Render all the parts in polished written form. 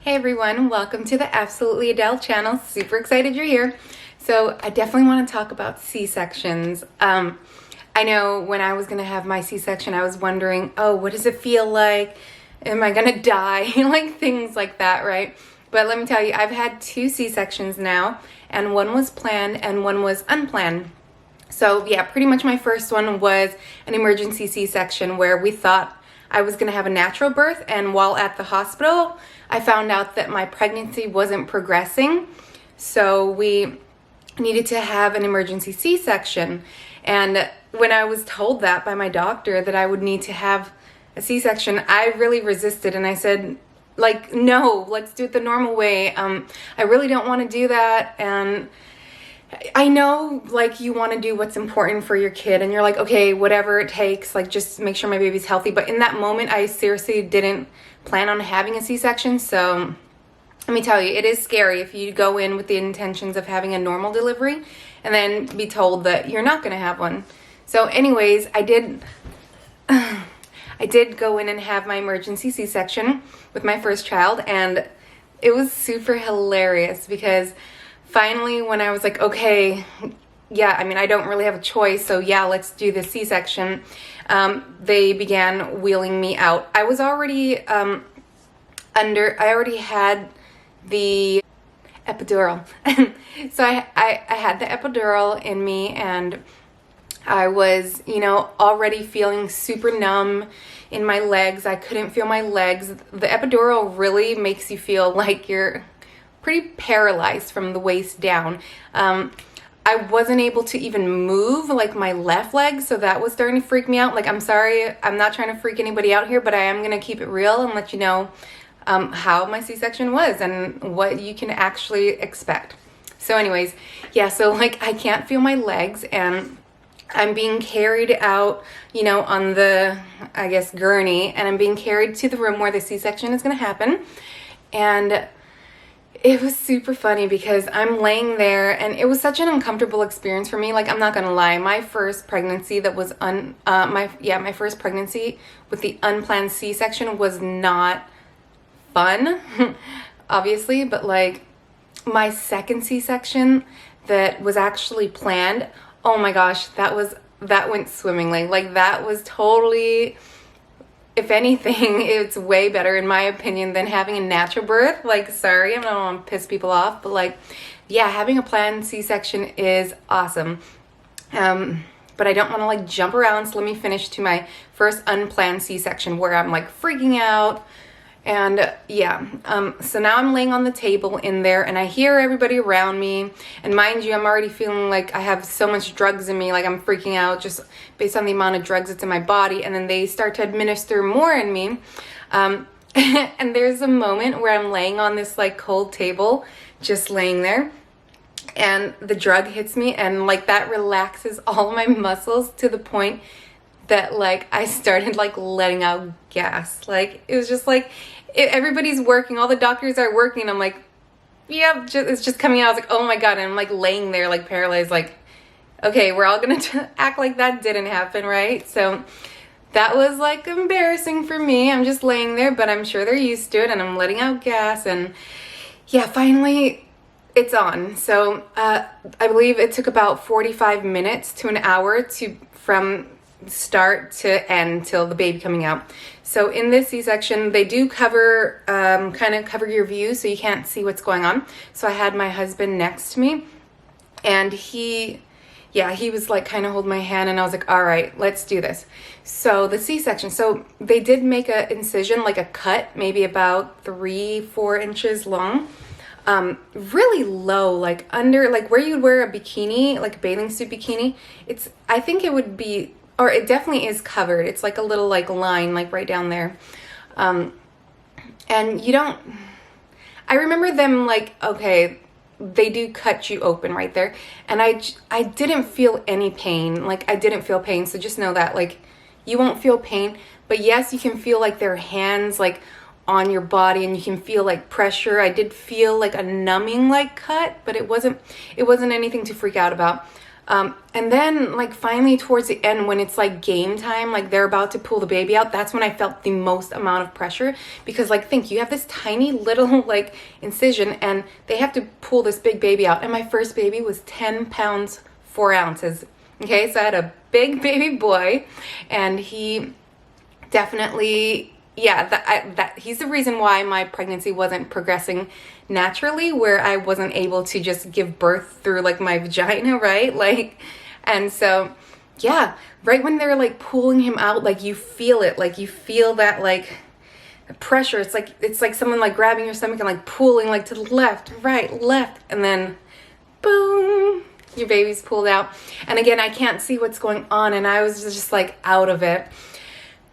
Hey everyone, welcome to the Absolutely Adele channel. Super excited you're here. So I definitely want to talk about C-sections. I know when I was going to have my C-section, I was wondering, oh, what does it feel like? Am I going to die? Like things like that, right? But let me tell you, I've had 2 C-sections now, and one was planned and one was unplanned. So yeah, pretty much my first one was an emergency C-section where we thought I was going to have a natural birth, and while at the hospital, I found out that my pregnancy wasn't progressing, so we needed to have an emergency C-section. And when I was told that by my doctor that I would need to have a C-section, I really resisted, and I said, like, no, let's do it the normal way. I really don't want to do that, and I know, like, you want to do what's important for your kid, and you're like, okay, whatever it takes, like, just make sure my baby's healthy. But in that moment, I seriously didn't plan on having a C-section. So let me tell you, it is scary if you go in with the intentions of having a normal delivery and then be told that you're not going to have one. So anyways, I did go in and have my emergency C-section with my first child, and it was super hilarious because finally, when I was like, okay, yeah, I mean, I don't really have a choice, so yeah, let's do the C-section, they began wheeling me out. I was already I already had the epidural. So I had the epidural in me, and I was, already feeling super numb in my legs. I couldn't feel my legs. The epidural really makes you feel like you're pretty paralyzed from the waist down. I wasn't able to even move like my left leg, so that was starting to freak me out. Like, I'm sorry, I'm not trying to freak anybody out here, but I am gonna keep it real and let you know how my C-section was and what you can actually expect. So anyways, yeah, so like I can't feel my legs, and I'm being carried out, on the, I guess, gurney, and I'm being carried to the room where the C-section is gonna happen. And it was super funny because I'm laying there, and it was such an uncomfortable experience for me. Like, I'm not gonna lie, my first pregnancy that was my first pregnancy with the unplanned C-section was not fun, obviously, but like my second C-section that was actually planned, oh my gosh, that went swimmingly. Like, that was totally, if anything, it's way better in my opinion than having a natural birth. Like, sorry, I don't want to piss people off, but like, yeah, having a planned C-section is awesome. But I don't want to like jump around, so let me finish to my first unplanned C-section where I'm like freaking out. And yeah, so now I'm laying on the table in there, and I hear everybody around me, and mind you, I'm already feeling like I have so much drugs in me, like I'm freaking out just based on the amount of drugs that's in my body. And then they start to administer more in me, and there's a moment where I'm laying on this like cold table, just laying there, and the drug hits me, and like that relaxes all of my muscles to the point that like I started like letting out gas. Like, it was just like everybody's working, all the doctors are working, I'm like, yeah, it's just coming out. I was like, oh my god. And I'm like laying there like paralyzed, like, okay, we're all gonna act like that didn't happen, right? So that was like embarrassing for me. I'm just laying there, but I'm sure they're used to it, and I'm letting out gas, and yeah, finally it's on. So I believe it took about 45 minutes to an hour from start to end till the baby coming out. So in this C-section, they do cover, kind of cover your view so you can't see what's going on. So I had my husband next to me, and he was like kind of holding my hand, and I was like, all right, let's do this. So the C-section, so they did make an incision, like a cut, maybe about 3-4 inches long, really low, like under, like where you'd wear a bikini, like a bathing suit bikini. I think it would be, or it definitely is covered. It's like a little like line, like right down there. And I remember them like, okay, they do cut you open right there. And I didn't feel any pain. Like, I didn't feel pain. So just know that, like, you won't feel pain, but yes, you can feel like their hands like on your body, and you can feel like pressure. I did feel like a numbing like cut, but it wasn't anything to freak out about. And then like finally towards the end, when it's like game time, like they're about to pull the baby out, that's when I felt the most amount of pressure, because like think you have this tiny little like incision and they have to pull this big baby out. And my first baby was 10 pounds 4 ounces. Okay, so I had a big baby boy, and he definitely, yeah, that he's the reason why my pregnancy wasn't progressing naturally, where I wasn't able to just give birth through like my vagina, right? Like, and so yeah, right when they're like pulling him out, like you feel it, like you feel that like pressure. It's like someone like grabbing your stomach and like pulling like to the left, right, left, and then boom, your baby's pulled out. And again, I can't see what's going on, and I was just like out of it.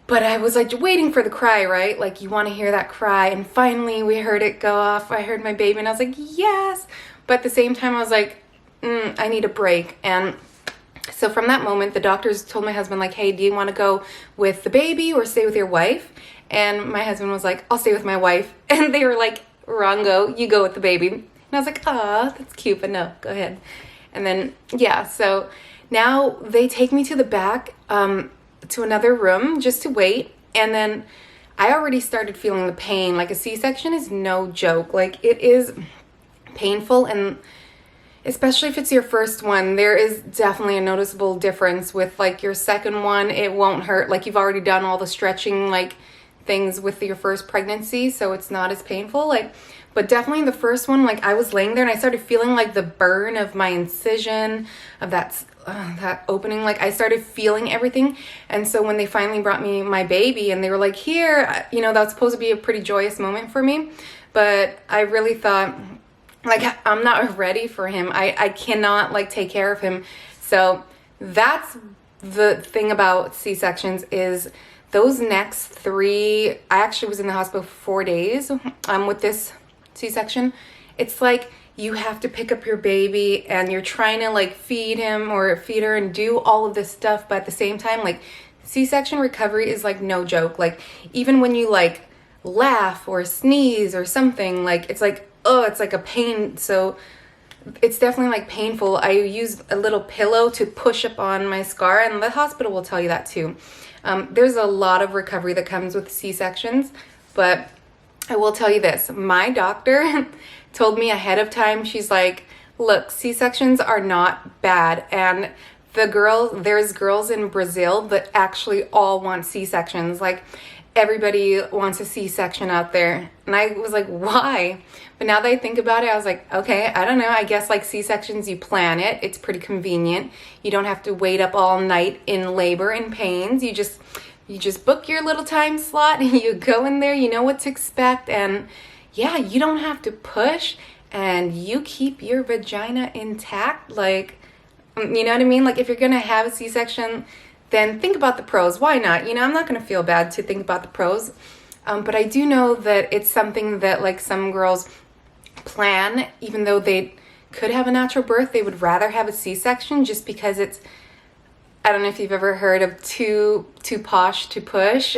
But I was like waiting for the cry, right? Like you want to hear that cry. And finally we heard it go off. I heard my baby and I was like, yes. But at the same time, I was like, I need a break. And so from that moment, the doctors told my husband like, hey, do you want to go with the baby or stay with your wife? And my husband was like, I'll stay with my wife. And they were like, wrongo, you go with the baby. And I was like, ah, that's cute, but no, go ahead. And then, yeah, so now they take me to the back, to another room just to wait. And then I already started feeling the pain. Like a C-section is no joke. Like it is painful, and especially if it's your first one, there is definitely a noticeable difference. With like your second one, it won't hurt. Like you've already done all the stretching like things with your first pregnancy, so it's not as painful. Like, but definitely the first one, like I was laying there and I started feeling like the burn of my incision, of that opening. Like I started feeling everything. And so when they finally brought me my baby and they were like, here, you know, that was supposed to be a pretty joyous moment for me, but I really thought like I'm not ready for him. I cannot like take care of him. So that's the thing about C-sections, is those next 3, I actually was in the hospital for 4 days with this C-section. It's like you have to pick up your baby and you're trying to like feed him or feed her and do all of this stuff, but at the same time, like C-section recovery is like no joke. Like even when you like laugh or sneeze or something, like it's like, oh, it's like a pain. So it's definitely like painful. I use a little pillow to push up on my scar, and the hospital will tell you that too. There's a lot of recovery that comes with C-sections, but I will tell you this. My doctor told me ahead of time, she's like, look, C-sections are not bad. And there's girls in Brazil that actually all want C-sections. Like everybody wants a C-section out there. And I was like, why? But now that I think about it, I was like, okay, I don't know. I guess like C-sections, you plan it. It's pretty convenient. You don't have to wait up all night in labor and pains. You just book your little time slot and you go in there, you know what to expect. And yeah, you don't have to push, and you keep your vagina intact. Like, you know what I mean? Like if you're going to have a C-section, then think about the pros. Why not? You know, I'm not going to feel bad to think about the pros. But I do know that it's something that like some girls plan, even though they could have a natural birth, they would rather have a C-section just because it's, I don't know if you've ever heard of too posh to push.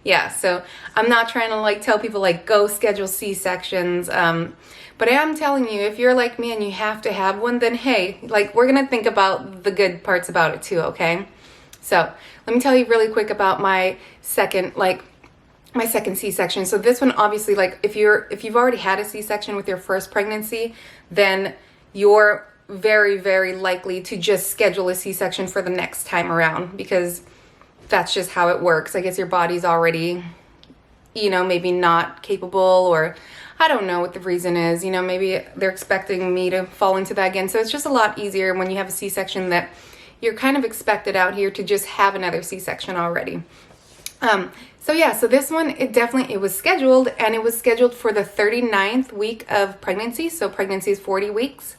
Yeah, so I'm not trying to like tell people like go schedule C-sections. But I am telling you, if you're like me and you have to have one, then hey, like we're going to think about the good parts about it too, okay? So let me tell you really quick about my second C-section. So this one, obviously, like if you've already had a C-section with your first pregnancy, then you're very, very likely to just schedule a C-section for the next time around, because that's just how it works. I guess your body's already, you know, maybe not capable, or I don't know what the reason is. You know, maybe they're expecting me to fall into that again. So it's just a lot easier when you have a C-section that you're kind of expected out here to just have another C-section already. So yeah, so this one, it was scheduled, and it was scheduled for the 39th week of pregnancy. So pregnancy is 40 weeks,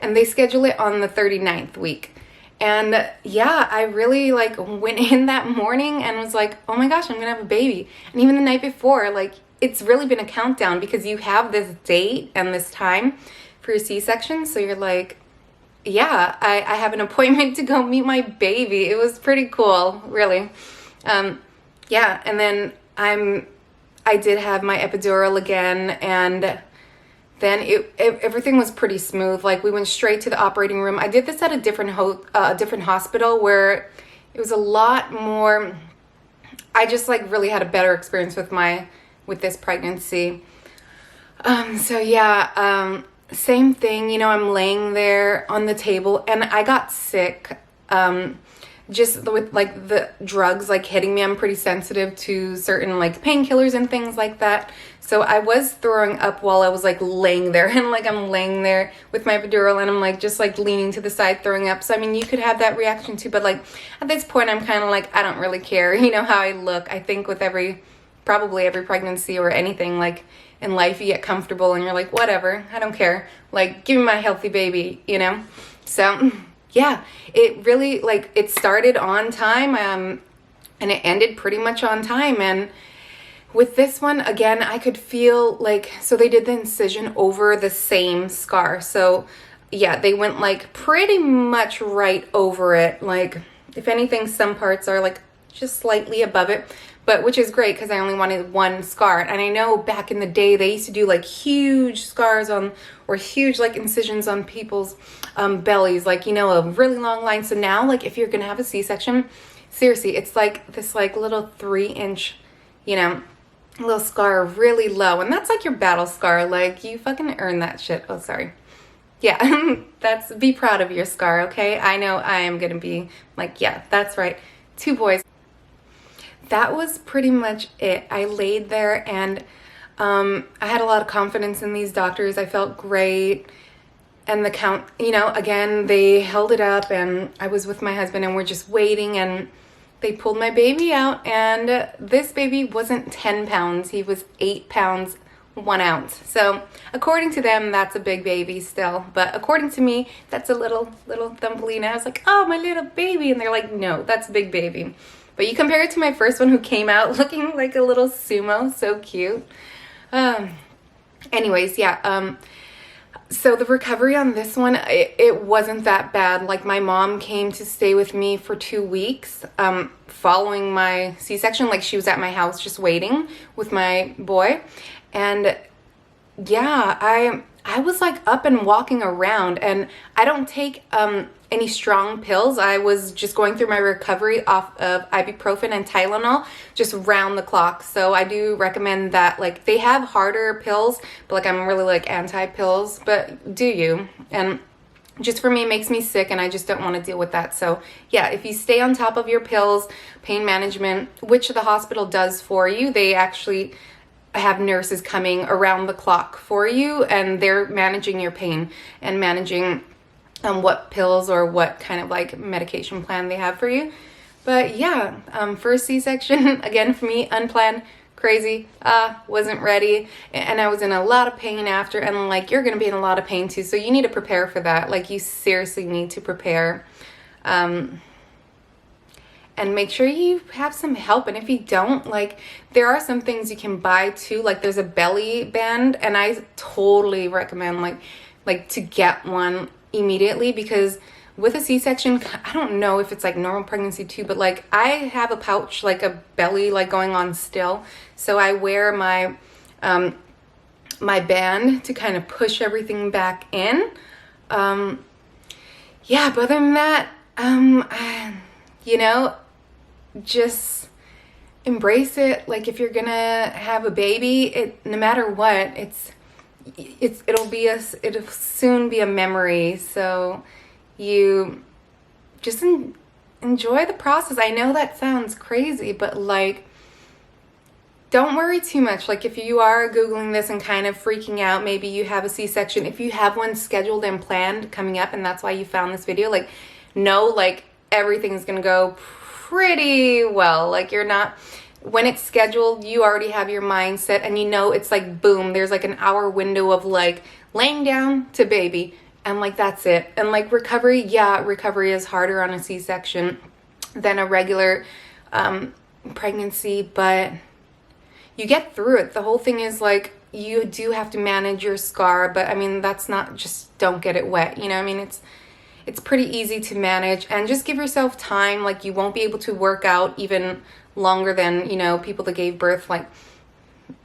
and they schedule it on the 39th week. And yeah, I really like went in that morning and was like, oh my gosh, I'm gonna have a baby. And even the night before, like it's really been a countdown, because you have this date and this time for your C-section. So you're like, yeah, I have an appointment to go meet my baby. It was pretty cool, really. Yeah, and then I did have my epidural again, and then everything was pretty smooth. Like we went straight to the operating room. I did this at a different hospital where it was a lot more, I just like really had a better experience with this pregnancy. So yeah, same thing, you know, I'm laying there on the table and I got sick. Just with like the drugs like hitting me, I'm pretty sensitive to certain like painkillers and things like that. So I was throwing up while I was like laying there, and like I'm laying there with my epidural and I'm like just like leaning to the side throwing up. So I mean, you could have that reaction too, but like at this point I'm kind of like, I don't really care, you know, how I look. I think with probably every pregnancy or anything like in life, you get comfortable and you're like, whatever, I don't care. Like, give me my healthy baby, you know? So yeah, it really, like, it started on time, and it ended pretty much on time. And with this one, again, I could feel like, so they did the incision over the same scar. So yeah, they went like pretty much right over it. Like, if anything, some parts are like just slightly above it, but which is great because I only wanted one scar. And I know back in the day, they used to do like huge scars or huge like incisions on people's bellies, like, you know, a really long line. So now, like, if you're gonna have a C-section, seriously, it's like this like little 3-inch, you know, little scar really low. And that's like your battle scar. Like, you fucking earn that shit. Oh, sorry. Yeah, be proud of your scar, okay? I know I am gonna be like, yeah, that's right. 2 boys. That was pretty much it. I laid there and I had a lot of confidence in these doctors. I felt great. And the count, you know, again, they held it up and I was with my husband and we're just waiting, and they pulled my baby out, and this baby wasn't 10 pounds. He was 8 pounds, 1 ounce. So according to them, that's a big baby still. But according to me, that's a little Thumbelina. I was like, oh, my little baby. And they're like, no, that's a big baby. But you compare it to my first one who came out looking like a little sumo, so cute. Anyways, yeah, so the recovery on this one, it wasn't that bad. Like, my mom came to stay with me for 2 weeks following my C-section. Like, she was at my house just waiting with my boy. And yeah, I was like up and walking around, and I don't take any strong pills. I was just going through my recovery off of ibuprofen and Tylenol just round the clock. So I do recommend that. Like, they have harder pills, but like I'm really like anti-pills, but do you? And just for me, it makes me sick and I just don't want to deal with that. So yeah, if you stay on top of your pills, pain management, which the hospital does for you, they actually have nurses coming around the clock for you, and they're managing your pain and managing what pills or what kind of like medication plan they have for you. But yeah, first C-section, again for me, unplanned, crazy, wasn't ready, and I was in a lot of pain after, and like, you're gonna be in a lot of pain too, so you need to prepare for that. Like, you seriously need to prepare, and make sure you have some help. And if you don't, like, there are some things you can buy too. Like, there's a belly band, and I totally recommend like to get one immediately, because with a C-section, I don't know if it's like normal pregnancy too, but like, I have a pouch, like a belly like going on still, so I wear my my band to kind of push everything back in. Yeah, but other than that, you know, just embrace it. Like, if you're gonna have a baby, no matter what, it'll soon be a memory. So you just enjoy the process. I know that sounds crazy, but like, don't worry too much. Like, if you are Googling this and kind of freaking out, maybe you have a C-section, if you have one scheduled and planned coming up and that's why you found this video, like, know like everything's gonna go pretty well. Like, when it's scheduled, you already have your mindset, and you know it's like boom, there's like an hour window of like laying down to baby, and like that's it. And like recovery is harder on a C-section than a regular pregnancy, but you get through it. The whole thing is like, you do have to manage your scar, but I mean, that's not just don't get it wet, you know. I mean, it's pretty easy to manage, and just give yourself time. Like, you won't be able to work out even longer than, you know, people that gave birth like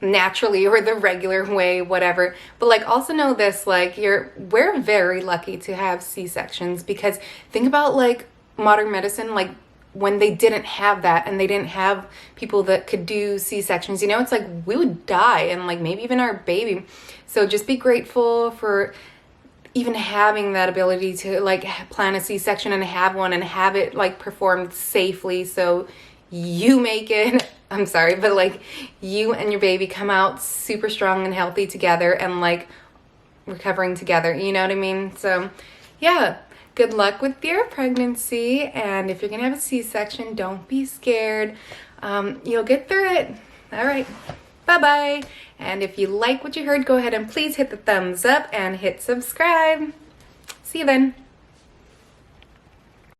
naturally or the regular way, whatever. But like, also know this, like, we're very lucky to have C-sections, because think about like modern medicine, like when they didn't have that and they didn't have people that could do C-sections, you know, it's like we would die, and like maybe even our baby. So just be grateful for even having that ability to like plan a C-section and have one and have it like performed safely, so you make it, I'm sorry, but like you and your baby come out super strong and healthy together and like recovering together, you know what I mean? So yeah, good luck with your pregnancy, and if you're gonna have a C-section, don't be scared. You'll get through it. All right, bye-bye. And if you like what you heard, go ahead and please hit the thumbs up and hit subscribe. See you then.